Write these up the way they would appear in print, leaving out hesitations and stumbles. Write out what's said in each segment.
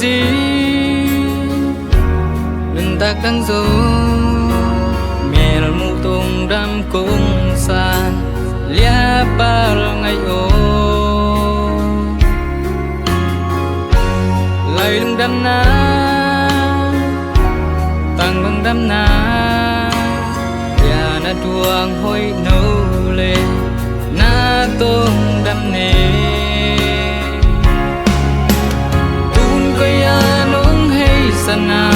gì đừng tak đang dấu mẹ là mu tung đam cung san lia ba ngày ô lời đừng đam na tăng bằng đam na ya na tuang hoi nâu lê na tung đam nê tun ko ya nong hay sana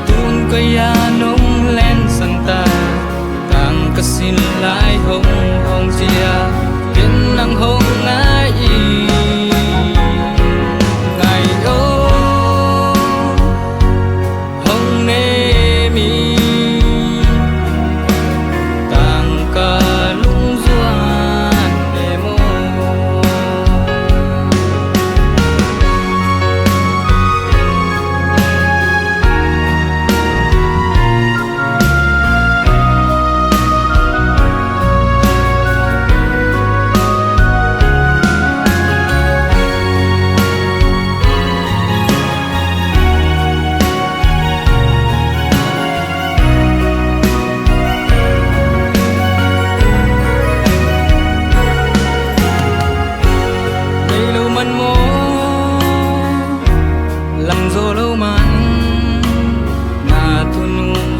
tun ko ya nong len santa tang kasin lai hong hong chia biến năng hong ngai ngày ô hong nê mi tang ca lung duan để mô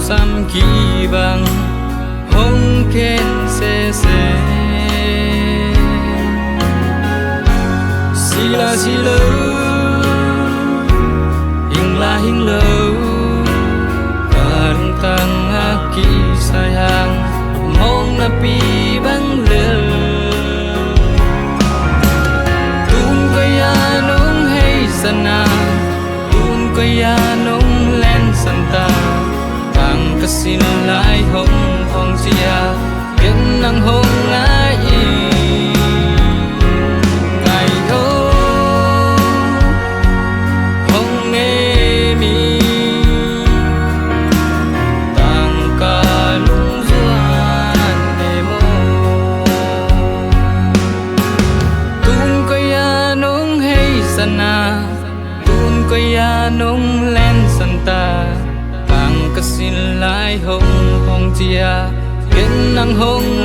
sam ki bang hong ken se sila sila hing lo kan tang aki sayang mong na pi bang le tun ko ya nong hay sana tun ko ya nong len santa kasin lai hong hong chia biến năng hong ngai ngày ô hong nê mi tang ca lung duan để mô tun ko ya nong hay sana tun ko ya nong len santa kasin lai hong hong chia biến năng hong